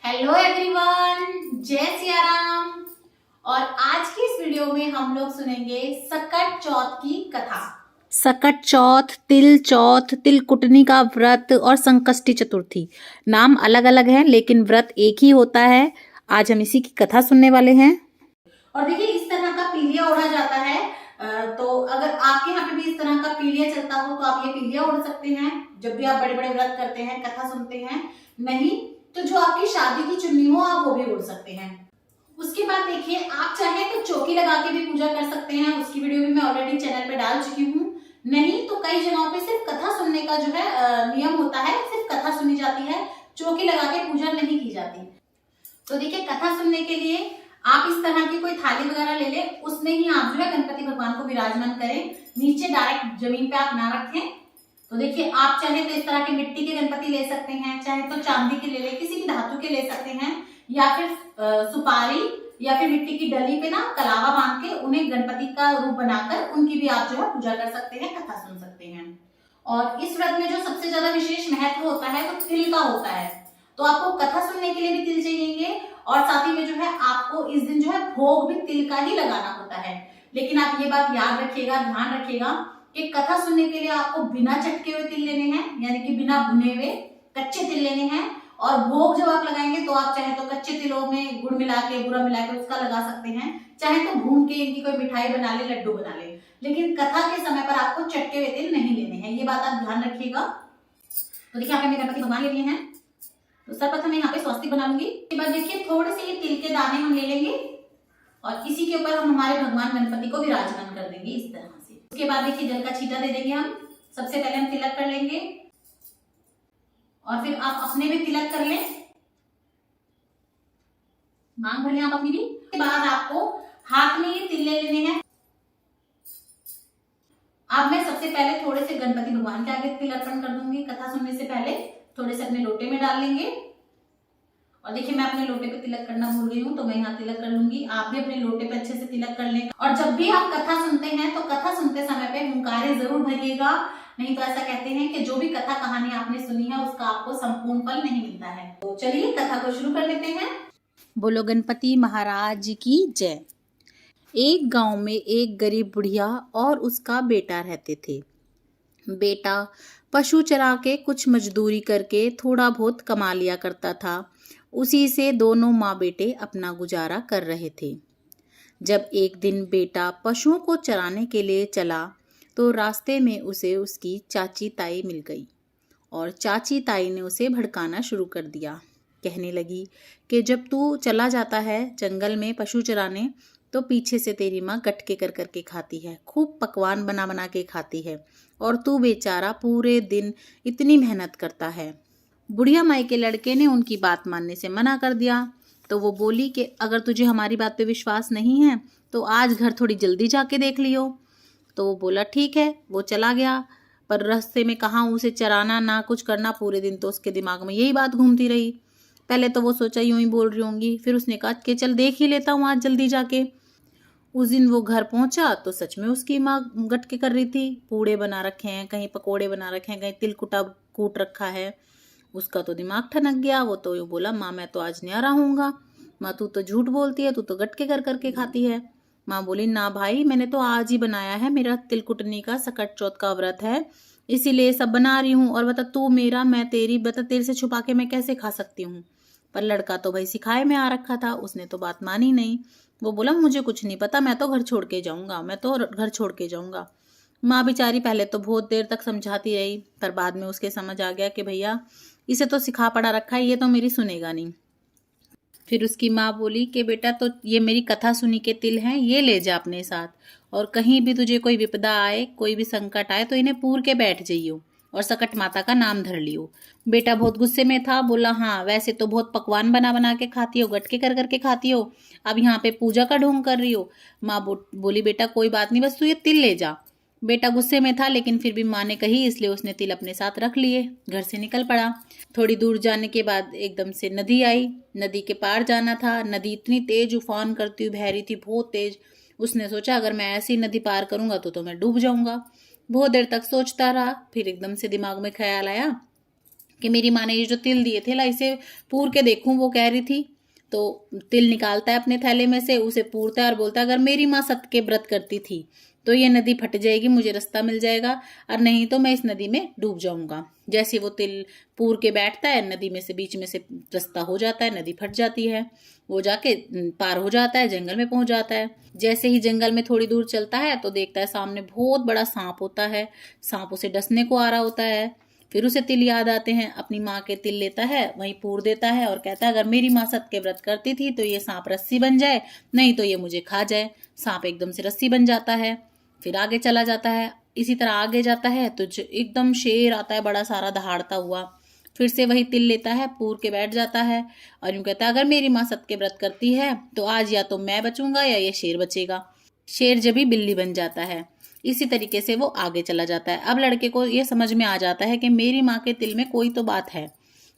Hello everyone, जय सिया राम। और आज की इस वीडियो में हम लोग सुनेंगे सकट चौथ की कथा। सकट चौथ, तिल कुटनी का व्रत और संकष्टी चतुर्थी नाम अलग अलग हैं, लेकिन व्रत एक ही होता है। आज हम इसी की कथा सुनने वाले हैं। और देखिए, इस तरह का पीलिया ओढ़ा जाता है। तो अगर आपके यहाँ पे भी इस तरह का पीलिया चलता हो तो आप ये पीलिया ओढ़ सकते हैं जब भी आप बड़े बड़े व्रत करते हैं, कथा सुनते हैं। नहीं तो जो आपकी शादी की चुन्नी हो आप वो भी ओढ़ सकते हैं। उसके बाद देखिए, आप चाहे तो चौकी लगा के भी पूजा कर सकते हैं। उसकी वीडियो भी मैं ऑलरेडी चैनल पे डाल चुकी हूँ। नहीं तो कई जगहों पे सिर्फ कथा सुनने का जो है नियम होता है, सिर्फ कथा सुनी जाती है, चौकी लगा के पूजा नहीं की जाती। तो देखिए, कथा सुनने के लिए आप इस तरह की कोई थाली वगैरह ले लें, उसमें ही आप जो है गणपति भगवान को विराजमान करें। नीचे डायरेक्ट जमीन पे आप ना रखें। तो देखिए, आप चाहे तो इस तरह के मिट्टी के गणपति ले सकते हैं, चाहे तो चांदी के ले लें, किसी भी धातु के ले सकते हैं, या फिर सुपारी या फिर मिट्टी की डली पे ना कलावा बांध के उन्हें गणपति का रूप बनाकर उनकी भी आप जो है पूजा कर सकते हैं, कथा सुन सकते हैं। और इस व्रत में जो सबसे ज्यादा विशेष महत्व होता है वो तिल का होता है। तो आपको कथा सुनने के लिए भी तिल चाहिए और साथ ही में जो है आपको इस दिन जो है भोग भी तिल का ही लगाना होता है। लेकिन आप ये बात याद रखिएगा, ध्यान रखिएगा कि कथा सुनने के लिए आपको बिना चटके हुए तिल लेने हैं, यानी कि बिना भुने हुए कच्चे तिल लेने हैं। और भोग जब आप लगाएंगे तो आप चाहे तो कच्चे तिलों में गुड़ मिला के, बुरा मिला के उसका लगा सकते हैं, चाहे तो भून के इनकी कोई मिठाई बना ले, लड्डू बना ले। लेकिन कथा के समय पर आपको चटके हुए तिल नहीं लेने हैं, ये बात आप ध्यान रखिएगा। तो देखिए, आपने गणपति भगवान ले लिए हैं। तो सर्वप्रथम मैं यहाँ पे स्वस्तिक बना लूंगी। उसके बाद देखिए, थोड़े से ये तिल के दाने हम ले लेंगे और इसी के ऊपर हम हमारे भगवान गणपति को विराजमान कर देंगे इस तरह से। उसके बाद देखिए, जल का छींटा दे देंगे हम। सबसे पहले हम तिलक कर लेंगे और फिर आप अपने भी तिलक कर लें, मांग भर लें आप अपनी भी। उसके बाद आपको हाथ में ये तिल ले लेने हैं। अब मैं सबसे पहले थोड़े से गणपति भगवान के आगे तिल अर्पण कर दूंगी। कथा सुनने से पहले थोड़े से अपने लोटे में डाल लेंगे। और देखिए, मैं अपने लोटे पे तिलक करना भूल गई हूँ, तो मैं यहाँ तिलक कर लूंगी। आप भी अपने लोटे पे अच्छे से तिलक कर लें। और जब भी आप कथा सुनते हैं तो कथा सुनते समय पे हुंकारे जरूर भरिएगा। नहीं तो ऐसा कहते हैं कि जो भी कथा कहानी आपने सुनी है उसका आपको संपूर्ण फल नहीं मिलता है। तो चलिए कथा को शुरू कर लेते हैं। बोलो गणपति महाराज की जय। एक गांव में एक गरीब बुढ़िया और उसका बेटा रहते थे। बेटा पशु चरा के कुछ मजदूरी करके थोड़ा बहुत कमा लिया करता था। उसी से दोनों माँ बेटे अपना गुजारा कर रहे थे। जब एक दिन बेटा पशुओं को चराने के लिए चला तो रास्ते में उसे उसकी चाची ताई मिल गई और चाची ताई ने उसे भड़काना शुरू कर दिया। कहने लगी कि जब तू चला जाता है जंगल में पशु चराने तो पीछे से तेरी माँ गटके कर करके खाती है, खूब पकवान बना बना के खाती है, और तू बेचारा पूरे दिन इतनी मेहनत करता है। बुढ़िया माई के लड़के ने उनकी बात मानने से मना कर दिया। तो वो बोली कि अगर तुझे हमारी बात पे विश्वास नहीं है तो आज घर थोड़ी जल्दी जाके देख लियो। तो वो बोला ठीक है। वो चला गया, पर रास्ते में कहाँ उसे चराना ना कुछ करना, पूरे दिन तो उसके दिमाग में यही बात घूमती रही। पहले तो वो सोचा यूं ही बोल रही होंगी, फिर उसने कहा कि चल देख ही लेता हूँ आज जल्दी जाके। उस दिन वो घर पहुंचा तो सच में उसकी माँ गटके कर रही थी। पूड़े बना रखे हैं, कहीं पकोड़े बना रखे हैं, कहीं तिल कुटा कूट रखा है। उसका तो दिमाग ठनक गया। वो तो यूं बोला, माँ मैं तो आज न्यारा होऊंगा। माँ तू तो झूठ बोलती है, तू तो गटके कर करके खाती है। माँ बोली ना भाई, मैंने तो आज ही बनाया है, मेरा तिलकुटनी का सकट चौथ का व्रत है, इसीलिए सब बना रही हूँ। और बता तू मेरा मैं तेरी, बता तेरे से छुपा के मैं कैसे खा सकती हूँ। पर लड़का तो भाई सिखाए में आ रखा था, उसने तो बात मानी नहीं। वो बोला मुझे कुछ नहीं पता, मैं तो घर छोड़ के जाऊंगा, मैं तो घर छोड़ के जाऊंगा। माँ बेचारी पहले तो बहुत देर तक समझाती रही, पर बाद में उसके समझ आ गया कि भैया इसे तो सिखा पड़ा रखा है, ये तो मेरी सुनेगा नहीं। फिर उसकी माँ बोली कि बेटा तो ये मेरी कथा सुनी के तिल हैं, ये ले जा अपने साथ, और कहीं भी तुझे कोई विपदा आए, कोई भी संकट आए तो इन्हें पूर के बैठ जाइयो और सकट माता का नाम धर लियो। बेटा बहुत गुस्से में था, बोला हाँ वैसे तो बहुत पकवान बना बना के खाती हो, गटके कर करके खाती हो, अब यहाँ पे पूजा का ढोंग कर रही हो। माँ बोली बेटा कोई बात नहीं, बस तू ये तिल ले जा। बेटा गुस्से में था, लेकिन फिर भी माँ ने कही इसलिए उसने तिल अपने साथ रख लिए, घर से निकल पड़ा। थोड़ी दूर जाने के बाद एकदम से नदी आई। नदी के पार जाना था। नदी इतनी तेज उफान करती हुई बह रही थी, बहुत तेज। उसने सोचा अगर मैं ऐसी नदी पार करूंगा तो मैं डूब जाऊंगा। बहुत देर तक सोचता रहा, फिर एकदम से दिमाग में ख्याल आया कि मेरी माँ ने ये जो तिल दिए थे ला इसे पूर के देखूं, वो कह रही थी। तो तिल निकालता है अपने थैले में से, उसे पूरता है और बोलता है अगर मेरी माँ सत्य के व्रत करती थी तो ये नदी फट जाएगी, मुझे रास्ता मिल जाएगा, और नहीं तो मैं इस नदी में डूब जाऊंगा। जैसे वो तिल पूर के बैठता है, नदी में से बीच में से रास्ता हो जाता है, नदी फट जाती है, वो जाके पार हो जाता है, जंगल में पहुंच जाता है। जैसे ही जंगल में थोड़ी दूर चलता है तो देखता है सामने बहुत बड़ा सांप होता है, सांप उसे डसने को आ रहा होता है। फिर उसे तिल याद आते हैं, अपनी माँ के तिल लेता है, वहीं पूर देता है और कहता है अगर मेरी माँ सत्य के व्रत करती थी तो ये सांप रस्सी बन जाए, नहीं तो ये मुझे खा जाए। सांप एकदम से रस्सी बन जाता है, फिर आगे चला जाता है। इसी तरह आगे जाता है तो एकदम शेर आता है बड़ा सारा दहाड़ता हुआ, फिर से वही तिल लेता है, पूर के बैठ जाता है और यूं कहता है अगर मेरी माँ सत्य के व्रत करती है तो आज या तो मैं बचूंगा या ये शेर बचेगा। शेर जब भी बिल्ली बन जाता है। इसी तरीके से वो आगे चला जाता है। अब लड़के को ये समझ में आ जाता है कि मेरी माँ के तिल में कोई तो बात है।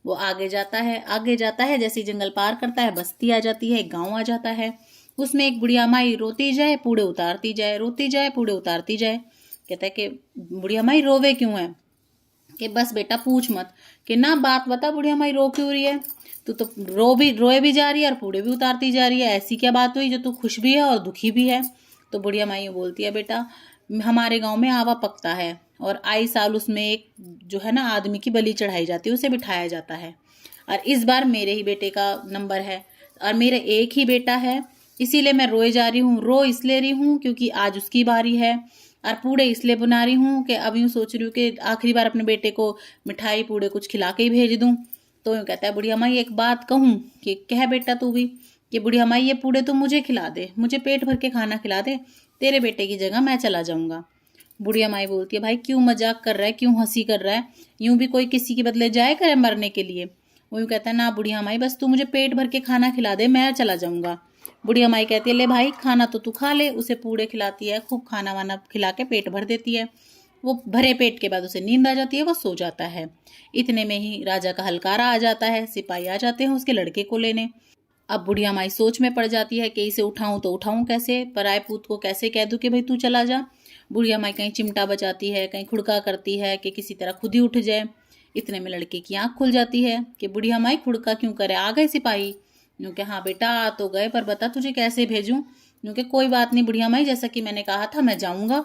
वो आगे जाता है, आगे जाता है, जैसे जंगल पार करता है बस्ती आ जाती है, गांव आ जाता है। उसमें एक बुढ़िया माई रोती जाए पूड़े उतारती जाए, रोती जाए पूड़े उतारती जाए। कहता है कि बुढ़िया माई रोवे क्यों है? कि बस बेटा पूछ मत। कि ना बात बता बुढ़िया माई रो क्यों रही है? तू तो रोए भी जा रही है और पूड़े भी उतारती जा रही है, ऐसी क्या बात हुई जो तू खुश भी है और दुखी भी है? तो बुढ़िया माई बोलती है बेटा हमारे गांव में आवा पकता है और आई साल उसमें एक जो है ना आदमी की बलि चढ़ाई जाती है, उसे बिठाया जाता है, और इस बार मेरे ही बेटे का नंबर है और मेरा एक ही बेटा है, इसीलिए मैं रोए जा रही हूँ। रो इसलिए रही हूँ क्योंकि आज उसकी बारी है, और पूड़े इसलिए बना रही हूँ कि अब यूँ सोच रही हूँ कि आखिरी बार अपने बेटे को मिठाई पूड़े कुछ खिला के ही भेज दूँ। तो यूँ कहता है बुढ़िया माई एक बात कहूँ? कि कह बेटा तू भी। कि बुढ़िया माई ये पूड़े तो मुझे खिला दे, मुझे पेट भर के खाना खिला दे, तेरे बेटे की जगह मैं चला जाऊंगा। बुढ़िया माई बोलती है भाई क्यों मजाक कर रहा है, क्यों हंसी कर रहा है? यूं भी कोई किसी के बदले जाए करे मरने के लिए? वो यूं कहता है ना बुढ़िया माई बस तू मुझे पेट भर के खाना खिला दे, मैं चला जाऊंगा। बुढ़िया माई कहती है ले भाई खाना तो तू खा ले। उसे पूड़े खिलाती है, खूब खाना वाना खिला के पेट भर देती है। वो भरे पेट के बाद उसे नींद आ जाती है, वो सो जाता है। इतने में ही राजा का हलकारा आ जाता है, सिपाही आ जाते हैं उसके लड़के को लेने। अब बुढ़िया माई सोच में पड़ जाती है कि इसे उठाऊं तो उठाऊं कैसे, पराए पूत को कैसे कह दूं कि भाई तू चला जा। बुढ़िया माई कहीं चिमटा बजाती है, कहीं खुड़का करती है कि किसी तरह खुद ही उठ जाए। इतने में लड़के की आंख खुल जाती है कि बुढ़िया माई खुड़का क्यों करे, आ गए सिपाही? यूं कि हाँ बेटा आ तो गए, पर बता तुझे कैसे भेजूं? यूं कि कोई बात नहीं बुढ़िया माई, जैसा कि मैंने कहा था मैं जाऊंगा।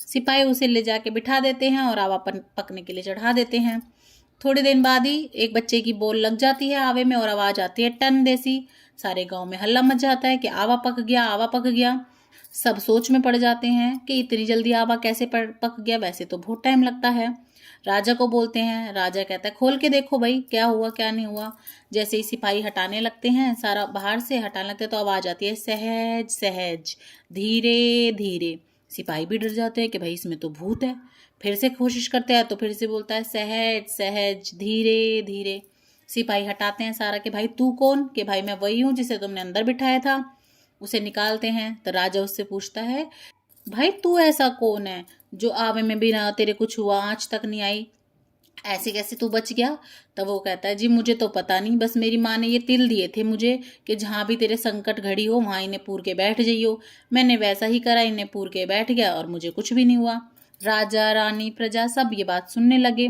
सिपाही उसे ले जाके बिठा देते हैं और आवा पकने के लिए चढ़ा देते हैं। थोड़े दिन बाद ही एक बच्चे की बोल लग जाती है आवे में और आवाज आती है टन देसी। सारे गांव में हल्ला मच जाता है कि आवा पक गया, आवा पक गया। सब सोच में पड़ जाते हैं कि इतनी जल्दी आवा कैसे पक गया, वैसे तो बहुत टाइम लगता है। राजा को बोलते हैं, राजा कहता है खोल के देखो भाई क्या हुआ क्या नहीं हुआ। जैसे ही सिपाही हटाने लगते हैं, सारा बाहर से हटाने लगते हैं तो आवाज आती है सहज सहज, धीरे धीरे। सिपाही भी डर जाते हैं कि भाई इसमें तो भूत है। फिर से कोशिश करते हैं तो फिर से बोलता है सहज सहज, धीरे धीरे। सिपाही हटाते हैं सारा कि भाई तू कौन? कि भाई मैं वही हूँ जिसे तुमने अंदर बिठाया था। उसे निकालते हैं तो राजा उससे पूछता है भाई तू ऐसा कौन है जो आवे में बिना तेरे कुछ हुआ आँच तक नहीं आई, ऐसे कैसे तू बच गया? तब वो कहता है जी मुझे तो पता नहीं, बस मेरी माँ ने ये तिल दिए थे मुझे कि जहाँ भी तेरे संकट घड़ी हो वहाँ इन्हें पूर के बैठ जाइयो। मैंने वैसा ही करा, इन्हें पूर के बैठ गया और मुझे कुछ भी नहीं हुआ। राजा रानी प्रजा सब ये बात सुनने लगे।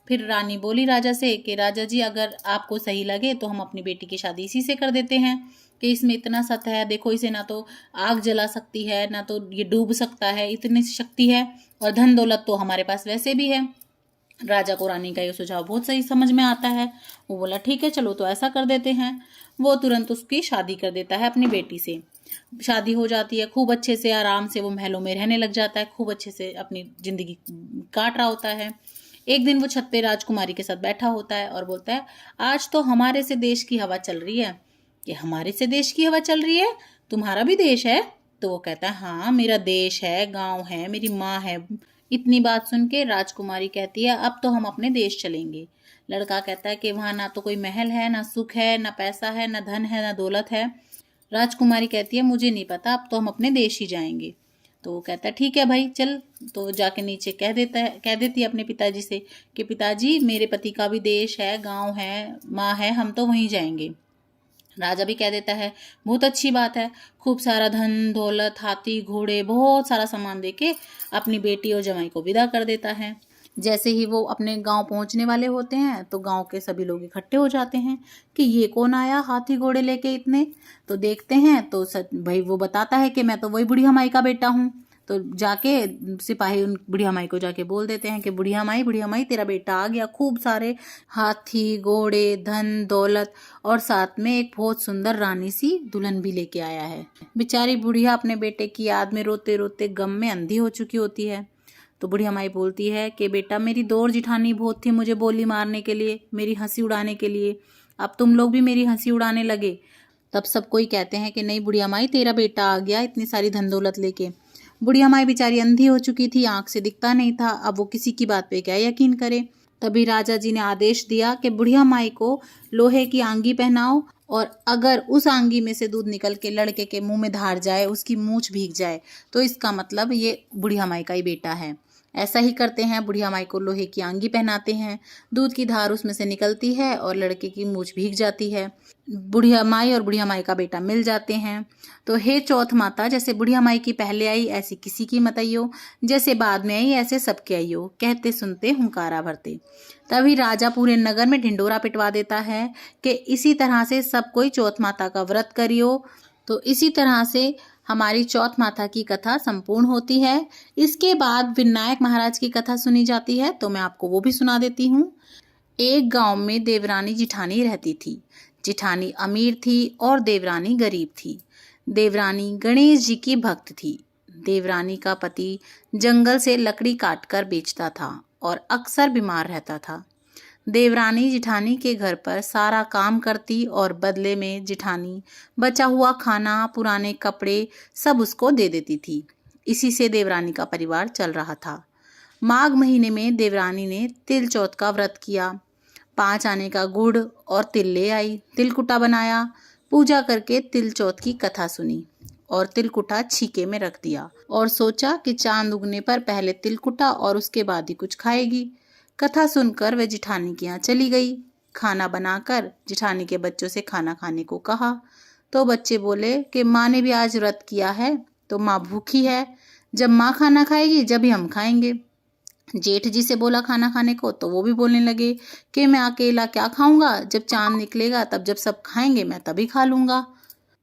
फिर रानी बोली राजा से कि राजा जी अगर आपको सही लगे तो हम अपनी बेटी की शादी इसी से कर देते हैं कि इसमें इतना सत्य है, देखो इसे ना तो आग जला सकती है ना तो ये डूब सकता है, इतनी शक्ति है, और धन दौलत तो हमारे पास वैसे भी है। राजा को रानी का ये सुझाव बहुत सही समझ में आता है। वो बोला ठीक है चलो तो ऐसा कर देते हैं। वो तुरंत उसकी शादी कर देता है अपनी बेटी से। शादी हो जाती है, खूब अच्छे से आराम से वो महलों में रहने लग जाता है, खूब अच्छे से अपनी जिंदगी काट रहा होता है। एक दिन वो छत पे राजकुमारी के साथ बैठा होता है और बोलता है आज तो हमारे से देश की हवा चल रही है। कि हमारे से देश की हवा चल रही है? तुम्हारा भी देश है? तो वो कहता है हाँ मेरा देश है, गांव है, मेरी माँ है। इतनी बात सुन के राजकुमारी कहती है अब तो हम अपने देश चलेंगे। लड़का कहता है कि वहां ना तो कोई महल है, ना सुख है, ना पैसा है, ना धन है, ना दौलत है। राजकुमारी कहती है मुझे नहीं पता, अब तो हम अपने देश ही जाएंगे। तो वो कहता है ठीक है भाई चल। तो जाके नीचे कह देती है अपने पिताजी से कि पिताजी मेरे पति का भी देश है, गांव है, माँ है, हम तो वहीं जाएंगे। राजा भी कह देता है बहुत अच्छी बात है। खूब सारा धन दौलत, हाथी घोड़े, बहुत सारा सामान देके अपनी बेटी और जमाई को विदा कर देता है। जैसे ही वो अपने गांव पहुंचने वाले होते हैं तो गांव के सभी लोग इकट्ठे हो जाते हैं कि ये कौन आया हाथी घोड़े लेके इतने। तो देखते हैं तो भाई वो बताता है कि मैं तो वही बुढ़िया माई का बेटा हूँ। तो जाके सिपाही उन बुढ़िया माई को जाके बोल देते हैं कि बुढ़िया माई तेरा बेटा आ गया, खूब सारे हाथी घोड़े धन दौलत और साथ में एक बहुत सुंदर रानी सी दुल्हन भी लेके आया है। बेचारी बुढ़िया अपने बेटे की याद में रोते रोते गम में अंधी हो चुकी होती है। तो बुढ़िया माई बोलती है कि बेटा मेरी दौर जिठानी बहुत थी मुझे बोली मारने के लिए, मेरी हंसी उड़ाने के लिए, अब तुम लोग भी मेरी हंसी उड़ाने लगे। तब सब कोई कहते हैं कि नहीं बुढ़िया माई तेरा बेटा आ गया इतनी सारी धन दौलत लेके। बुढ़िया माई बेचारी अंधी हो चुकी थी, आंख से दिखता नहीं था, अब वो किसी की बात पे क्या यकीन करे। तभी राजा जी ने आदेश दिया कि बुढ़िया माई को लोहे की आंगी पहनाओ और अगर उस आंगी में से दूध निकल के लड़के के मुंह में धार जाए, उसकी मूंछ भीग जाए, तो इसका मतलब ये बुढ़िया माई का ही बेटा है। ऐसा ही करते हैं, बुढ़िया माई को लोहे की आंगी पहनाते हैं, दूध की धार उसमें से निकलती है और लड़के की मूंछ भीग जाती है। बुढ़िया माई और बुढ़िया माई का बेटा मिल जाते हैं। तो हे चौथ माता, जैसे बुढ़िया माई की पहले आई ऐसी किसी की मत आइयो, जैसे बाद में आई ऐसे सबके आइयो, कहते सुनते हुंकारा भरते। तभी राजा पूरे नगर में ढिंडोरा पिटवा देता है कि इसी तरह से सब कोई चौथ माता का व्रत करियो। तो इसी तरह से हमारी चौथ माता की कथा संपूर्ण होती है। इसके बाद विनायक महाराज की कथा सुनी जाती है, तो मैं आपको वो भी सुना देती हूँ। एक गांव में देवरानी जिठानी रहती थी। जिठानी अमीर थी और देवरानी गरीब थी। देवरानी गणेश जी की भक्त थी। देवरानी का पति जंगल से लकड़ी काटकर बेचता था और अक्सर बीमार रहता था। देवरानी जिठानी के घर पर सारा काम करती और बदले में जिठानी बचा हुआ खाना पुराने कपड़े सब उसको दे देती थी। इसी से देवरानी का परिवार चल रहा था। माघ महीने में देवरानी ने तिल चौथ का व्रत किया। 5 आने का गुड़ और तिल ले आई, तिलकुटा बनाया, पूजा करके तिल चौथ की कथा सुनी और तिलकुटा छीके में रख दिया और सोचा कि चांद उगने पर पहले तिलकुटा और उसके बाद ही कुछ खाएगी। कथा सुनकर वह जिठानी के यहाँ चली गई। खाना बनाकर जिठानी के बच्चों से खाना खाने को कहा तो बच्चे बोले कि माँ ने भी आज व्रत किया है तो माँ भूखी है, जब माँ खाना खाएगी जब ही हम खाएंगे। जेठ जी से बोला खाना खाने को तो वो भी बोलने लगे कि मैं अकेला क्या खाऊंगा, जब चांद निकलेगा तब जब सब खाएंगे मैं तभी खा लूंगा।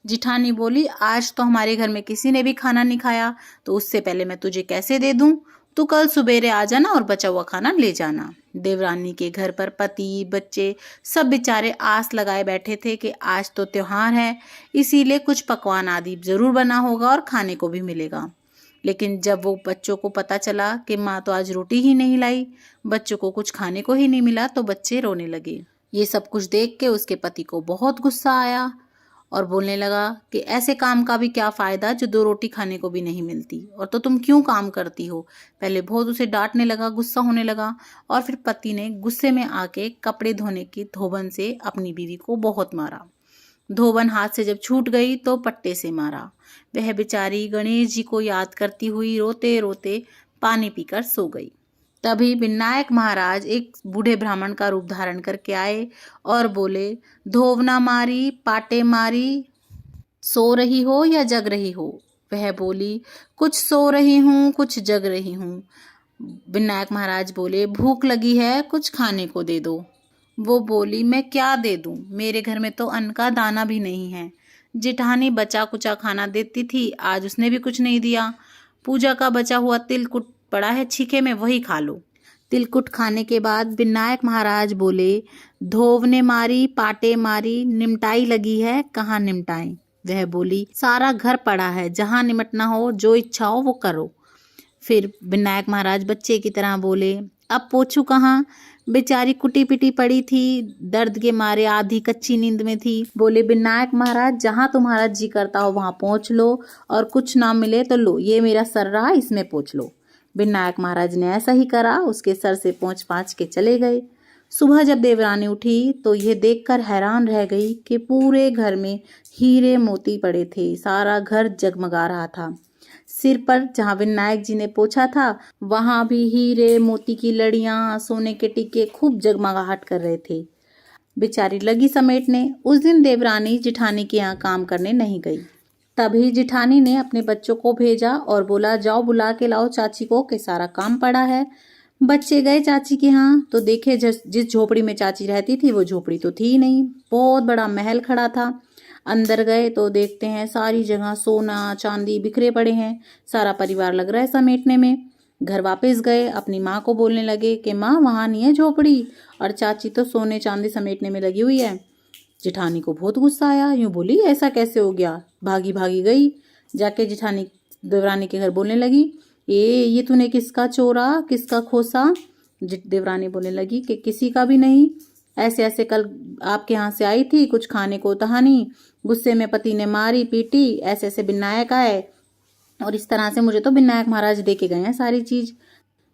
जिठानी बोली आज तो हमारे घर में किसी ने भी खाना नहीं खाया, तो उससे पहले मैं तुझे कैसे दे दूं, तू कल सुबेरे आ जाना और बचा हुआ खाना ले जाना। देवरानी के घर पर पति बच्चे सब बेचारे आस लगाए बैठे थे कि आज तो त्योहार है, इसीलिए कुछ पकवान आदि जरूर बना होगा और खाने को भी मिलेगा। लेकिन जब वो बच्चों को पता चला कि माँ तो आज रोटी ही नहीं लाई, बच्चों को कुछ खाने को ही नहीं मिला, तो बच्चे रोने लगे। ये सब कुछ देख के उसके पति को बहुत गुस्सा आया और बोलने लगा कि ऐसे काम का भी क्या फायदा जो 2 रोटी खाने को भी नहीं मिलती, और तो तुम क्यों काम करती हो। पहले बहुत उसे डांटने लगा, गुस्सा होने लगा और फिर पति ने गुस्से में आके कपड़े धोने की धोबन से अपनी बीवी को बहुत मारा। धोबन हाथ से जब छूट गई तो पट्टे से मारा। वह बेचारी गणेश जी को याद करती हुई रोते रोते पानी पीकर सो गई। तभी विनायक महाराज एक बूढ़े ब्राह्मण का रूप धारण करके आए और बोले, धोवना मारी पाटे मारी, सो रही हो या जग रही हो। वह बोली, कुछ सो रही हूँ कुछ जग रही हूँ। विनायक महाराज बोले, भूख लगी है कुछ खाने को दे दो। वो बोली, मैं क्या दे दूं, मेरे घर में तो अन्न का दाना भी नहीं है। जिठानी बचा कुचा खाना देती थी, आज उसने भी कुछ नहीं दिया। पूजा का बचा हुआ तिलकुट पड़ा है छीके में, वही खा लो। तिलकुट खाने के बाद विनायक महाराज बोले, धोवने मारी पाटे मारी, निमटाई लगी है कहाँ निमटाएं। वह बोली, सारा घर पड़ा है, जहाँ निमटना हो जो इच्छा हो वो करो। फिर विनायक महाराज बच्चे की तरह बोले, अब पोछू कहाँ, बेचारी कुटी पिटी पड़ी थी, दर्द के मारे आधी कच्ची नींद में थी। बोले, विनायक महाराज जहाँ तुम्हारा जी करता हो वहां पहुंच लो और कुछ ना मिले तो लो, ये मेरा सर रहा इसमें पोंछ लो। विनायक महाराज ने ऐसा ही करा, उसके सर से पोंछ पाछ के चले गए। सुबह जब देवरानी उठी तो यह देखकर हैरान रह गई कि पूरे घर में हीरे मोती पड़े थे, सारा घर जगमगा रहा था। सिर पर जहाँ विनायक जी ने पोछा था वहां भी हीरे मोती की लड़ियां सोने के टीके खूब जगमगाहट कर रहे थे। बेचारी लगी समेटने। उस दिन देवरानी जिठानी के यहाँ काम करने नहीं गई। तभी जिठानी ने अपने बच्चों को भेजा और बोला, जाओ बुला के लाओ चाची को कि सारा काम पड़ा है। बच्चे गए चाची के यहाँ तो देखे जिस झोपड़ी में चाची रहती थी वो झोपड़ी तो थी ही नहीं, बहुत बड़ा महल खड़ा था। अंदर गए तो देखते हैं सारी जगह सोना चांदी बिखरे पड़े हैं, सारा परिवार लग रहा है समेटने में। घर वापस गए, अपनी माँ को बोलने लगे कि माँ वहाँ नहीं है झोपड़ी, और चाची तो सोने चांदी समेटने में लगी हुई है। जिठानी को बहुत गुस्सा आया, यूँ बोली ऐसा कैसे हो गया, भागी भागी गई। जाके जिठानी देवरानी के घर बोलने लगी, ये तूने किसका चोरा, किसका खोसा। देवरानी बोलने लगी कि किसी का भी नहीं, ऐसे ऐसे कल आपके यहाँ से आई थी, कुछ खाने को तहा नहीं, गुस्से में पति ने मारी पीटी, ऐसे ऐसे विनायक आए और इस तरह से मुझे तो विनायक महाराज दे के गए हैं सारी चीज।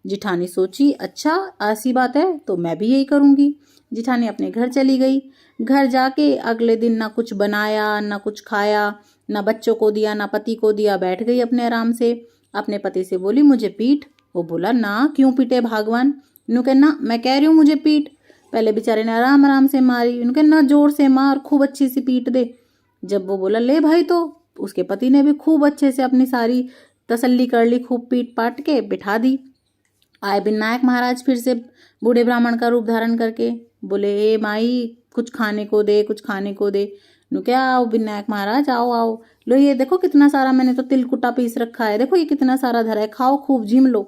जिठानी सोची अच्छा ऐसी बात है तो मैं भी यही करूंगी। जिठानी अपने घर चली गई। घर जाके अगले दिन ना कुछ बनाया ना कुछ खाया, ना बच्चों को दिया ना पति को दिया, बैठ गई अपने आराम से। अपने पति से बोली मुझे पीट। वो बोला ना क्यों पीटे भगवान। इन्हों कहना मैं कह रही हूँ मुझे पीट। पहले बेचारे ने आराम आराम से मारी, इनके ना जोर से मार, खूब अच्छी सी पीट दे। जब वो बोला ले भाई, तो उसके पति ने भी खूब अच्छे से अपनी सारी तसल्ली कर ली, खूब पीट पाट के बिठा दी। आए विनायक महाराज फिर से बूढ़े ब्राह्मण का रूप धारण करके, बोले ए माई कुछ खाने को दे, कुछ खाने को दे। नु क्या आओ विनायक महाराज, आओ आओ, लो ये देखो कितना सारा मैंने तो तिलकुटा पीस रखा है, देखो ये कितना सारा धरा है, खाओ खूब जिम लो।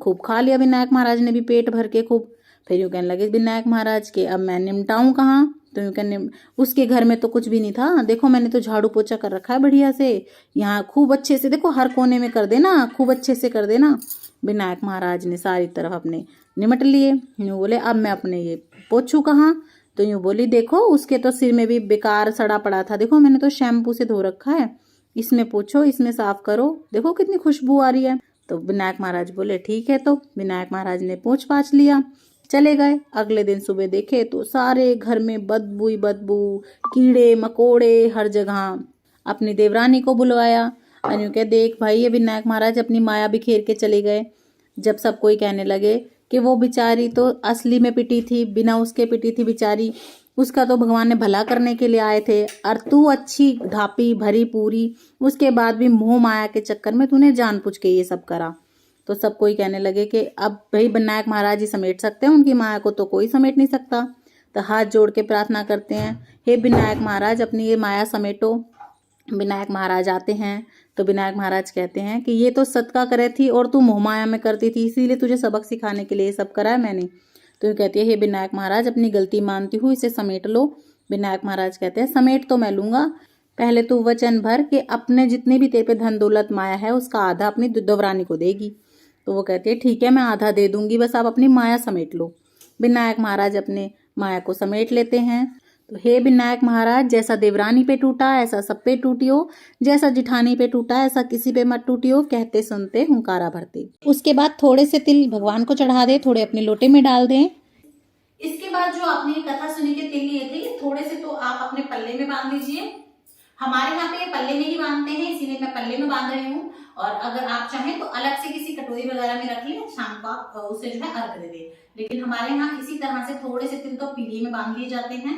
खूब खा लिया विनायक महाराज ने भी पेट भर के खूब। फिर यूँ कहने लगे विनायक महाराज के अब मैं निमटाऊं कहाँ। तो यूँ कहने उसके घर में तो कुछ भी नहीं था, देखो मैंने तो झाड़ू पोछा कर रखा है बढ़िया से, यहाँ खूब अच्छे से देखो हर कोने में कर देना, खूब अच्छे से कर देना। विनायक महाराज ने सारी तरफ अपने निमट लिए। यूँ बोले अब मैं अपने ये पोछू कहाँ। तो यूँ बोली देखो उसके तो सिर में भी बेकार सड़ा पड़ा था, देखो मैंने तो शैम्पू से धो रखा है, इसमें पोछो, इसमें साफ करो, देखो कितनी खुशबू आ रही है। तो विनायक महाराज बोले ठीक है। तो विनायक महाराज ने पोंछ पाछ लिया, चले गए। अगले दिन सुबह देखे तो सारे घर में बदबू ही बदबू, कीड़े मकोड़े हर जगह। अपनी देवरानी को बुलवाया, अनु के देख भाई ये विनायक महाराज अपनी माया बिखेर के चले गए। जब सब कोई कहने लगे कि वो बेचारी तो असली में पिटी थी, बिना उसके पिटी थी बेचारी, उसका तो भगवान ने भला करने के लिए आए थे, और तू अच्छी ढापी भरी पूरी, उसके बाद भी मोह माया के चक्कर में तूने जानबूझ के ये सब करा। तो सब कोई कहने लगे कि अब भाई विनायक महाराज ही समेट सकते हैं, उनकी माया को तो कोई समेट नहीं सकता। तो हाथ जोड़ के प्रार्थना करते हैं, हे विनायक महाराज अपनी ये माया समेटो। विनायक महाराज आते हैं तो विनायक महाराज कहते हैं कि ये तो सदका करे थी और तू मोह माया में करती थी, इसीलिए तुझे सबक सिखाने के लिए ये सब करा है मैंने। तो ये कहती है हे विनायक महाराज अपनी गलती मानती हूँ, इसे समेट लो। विनायक महाराज कहते हैं समेट तो मैं लूंगा, पहले तू वचन भर के अपने जितने भी तेरे पे धन दौलत माया है उसका आधा अपनी देवरानी को देगी। तो वो कहती है ठीक है मैं आधा दे दूंगी, बस आप अपनी माया समेट लो। विनायक महाराज अपने माया को समेट लेते हैं। तो हे विनायक महाराज जैसा देवरानी पे टूटा ऐसा सब पे टूटियो, जैसा जिठानी पे टूटा ऐसा किसी पे मत टूटियो, कहते सुनते हुंकारा भरते। उसके बाद थोड़े से तिल भगवान को चढ़ा दे, थोड़े अपने लोटे में डाल दें। इसके बाद जो आपने कथा सुनी के तिल लिए थे, थोड़े से तो आप अपने पल्ले में बांध लीजिए। हमारे यहाँ पे पल्ले में ही बांधते हैं, इसीलिए मैं पल्ले में बांध रही हूँ। और अगर आप चाहें तो अलग से किसी कटोरी वगैरह में रख लें, शाम को आप उसे जो है अर्घ दे दें। लेकिन हमारे यहाँ इसी तरह से थोड़े से तिल तो पीलिये में बांध लिए जाते हैं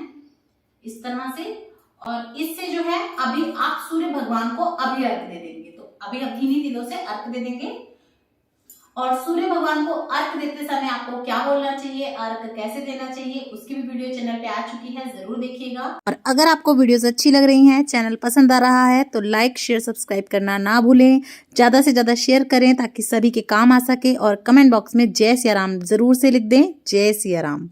इस तरह से। और इससे जो है अभी आप सूर्य भगवान को अभी अर्घ दे देंगे, तो अभी आप इन्हीं तिलों से अर्घ दे देंगे। और सूर्य भगवान को अर्घ देते समय आपको क्या बोलना चाहिए, अर्घ कैसे देना चाहिए, उसकी भी वीडियो चैनल पे आ चुकी है, जरूर देखिएगा। और अगर आपको वीडियोस अच्छी लग रही हैं, चैनल पसंद आ रहा है तो लाइक शेयर सब्सक्राइब करना ना भूलें। ज्यादा से ज्यादा शेयर करें ताकि सभी के काम आ सके। और कमेंट बॉक्स में जय सिया राम जरूर से लिख दें, जय सिया राम।